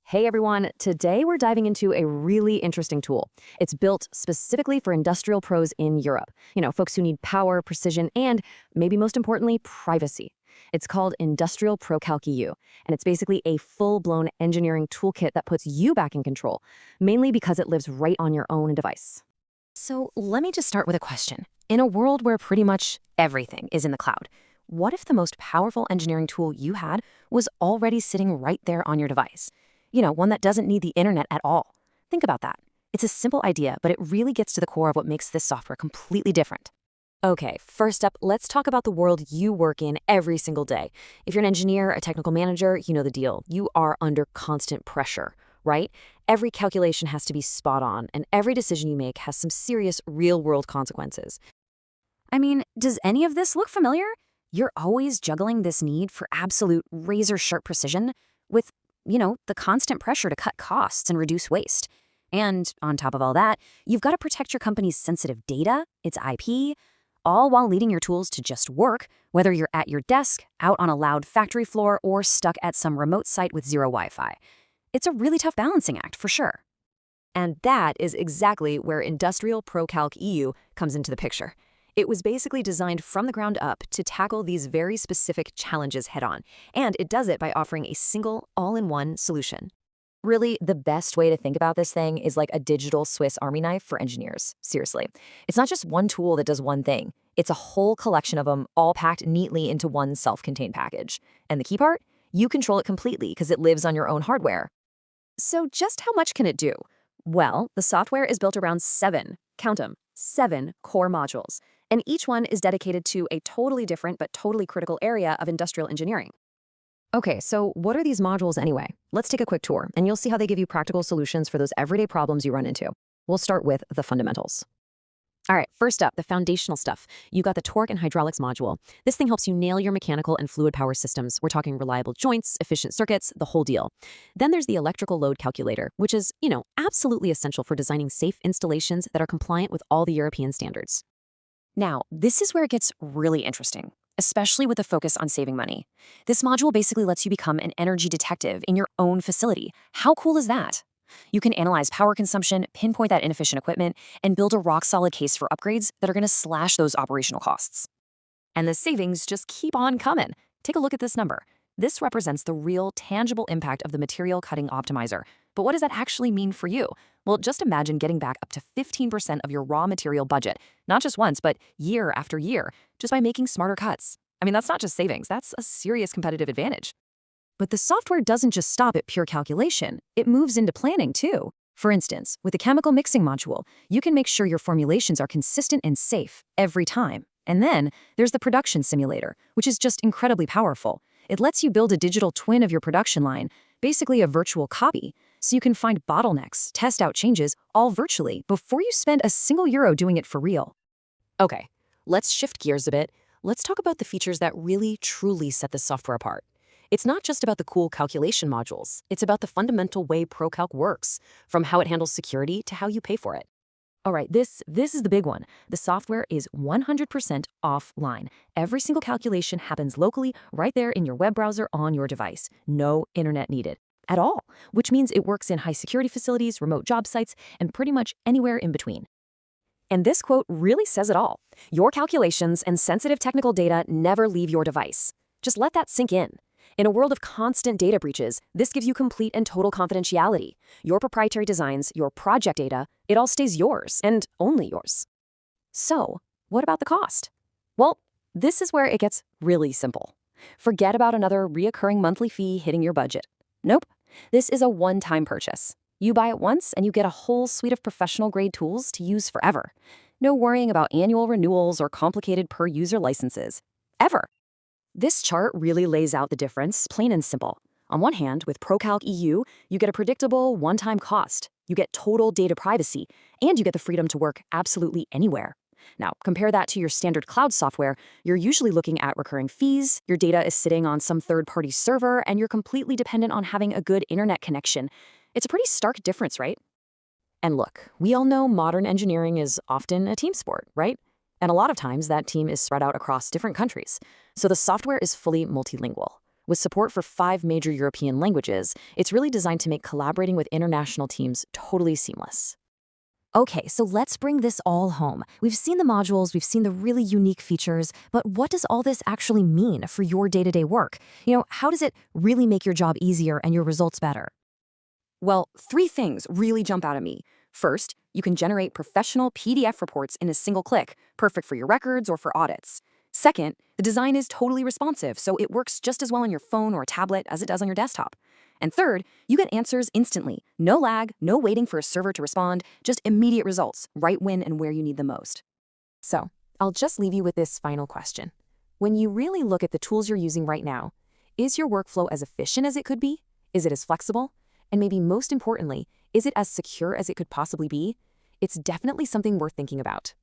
Hey everyone, today we're diving into a really interesting tool. It's built specifically for industrial pros in Europe. Folks who need power, precision, and maybe most importantly, privacy. It's called Industrial ProCalc EU, and it's basically a full-blown engineering toolkit that puts you back in control, mainly because it lives right on your own device. So let me just start with a question. In a world where pretty much everything is in the cloud, what if the most powerful engineering tool you had was already sitting right there on your device? One that doesn't need the internet at all. Think about that. It's a simple idea, but it really gets to the core of what makes this software completely different. Okay, first up, let's talk about the world you work in every single day. If you're an engineer, a technical manager, you know the deal. You are under constant pressure, right? Every calculation has to be spot on, and every decision you make has some serious real-world consequences. I mean, does any of this look familiar? You're always juggling this need for absolute razor-sharp precision with, the constant pressure to cut costs and reduce waste. And on top of all that, you've got to protect your company's sensitive data, its IP, all while leading your tools to just work, whether you're at your desk, out on a loud factory floor, or stuck at some remote site with zero Wi-Fi. It's a really tough balancing act, for sure. And that is exactly where Industrial ProCalc EU comes into the picture. It was basically designed from the ground up to tackle these very specific challenges head-on, and it does it by offering a single, all-in-one solution. Really, the best way to think about this thing is like a digital Swiss Army knife for engineers. Seriously. It's not just one tool that does one thing. It's a whole collection of them, all packed neatly into one self-contained package. And the key part? You control it completely because it lives on your own hardware. So just how much can it do? Well, the software is built around count 'em, seven core modules, and each one is dedicated to a totally different but totally critical area of industrial engineering. Okay, so what are these modules anyway? Let's take a quick tour, and you'll see how they give you practical solutions for those everyday problems you run into. We'll start with the fundamentals. All right, first up, the foundational stuff. You got the torque and hydraulics module. This thing helps you nail your mechanical and fluid power systems. We're talking reliable joints, efficient circuits, the whole deal. Then there's the electrical load calculator, which is, absolutely essential for designing safe installations that are compliant with all the European standards. Now, this is where it gets really interesting, especially with a focus on saving money. This module basically lets you become an energy detective in your own facility. How cool is that? You can analyze power consumption, pinpoint that inefficient equipment, and build a rock-solid case for upgrades that are going to slash those operational costs. And the savings just keep on coming. Take a look at this number. This represents the real, tangible impact of the material cutting optimizer. But what does that actually mean for you? Well, just imagine getting back up to 15% of your raw material budget, not just once, but year after year, just by making smarter cuts. I mean, that's not just savings, that's a serious competitive advantage. But the software doesn't just stop at pure calculation. It moves into planning, too. For instance, with the chemical mixing module, you can make sure your formulations are consistent and safe every time. And then there's the production simulator, which is just incredibly powerful. It lets you build a digital twin of your production line, basically a virtual copy, so you can find bottlenecks, test out changes, all virtually, before you spend a single euro doing it for real. Okay, let's shift gears a bit. Let's talk about the features that really, truly set this software apart. It's not just about the cool calculation modules. It's about the fundamental way ProCalc works, from how it handles security to how you pay for it. All right, this is the big one. The software is 100% offline. Every single calculation happens locally, right there in your web browser on your device. No internet needed at all, which means it works in high security facilities, remote job sites, and pretty much anywhere in between. And this quote really says it all. Your calculations and sensitive technical data never leave your device. Just let that sink in. In a world of constant data breaches, this gives you complete and total confidentiality. Your proprietary designs, your project data, it all stays yours and only yours. So, what about the cost? Well, this is where it gets really simple. Forget about another reoccurring monthly fee hitting your budget. Nope, this is a one-time purchase. You buy it once and you get a whole suite of professional-grade tools to use forever. No worrying about annual renewals or complicated per-user licenses. Ever. This chart really lays out the difference, plain and simple. On one hand, with ProCalc EU, you get a predictable, one-time cost. You get total data privacy, and you get the freedom to work absolutely anywhere. Now, compare that to your standard cloud software. You're usually looking at recurring fees, your data is sitting on some third-party server, and you're completely dependent on having a good internet connection. It's a pretty stark difference, right? And look, we all know modern engineering is often a team sport, right? And a lot of times that team is spread out across different countries. So the software is fully multilingual. With support for 5 major European languages, it's really designed to make collaborating with international teams totally seamless. Okay, so let's bring this all home. We've seen the modules, we've seen the really unique features, but what does all this actually mean for your day-to-day work? How does it really make your job easier and your results better? Well, 3 things really jump out at me. First, you can generate professional PDF reports in a single click, perfect for your records or for audits. Second, the design is totally responsive, so it works just as well on your phone or tablet as it does on your desktop. And third, you get answers instantly. No lag, no waiting for a server to respond, just immediate results, right when and where you need them most. So, I'll just leave you with this final question. When you really look at the tools you're using right now, is your workflow as efficient as it could be? Is it as flexible? And maybe most importantly, is it as secure as it could possibly be? It's definitely something worth thinking about.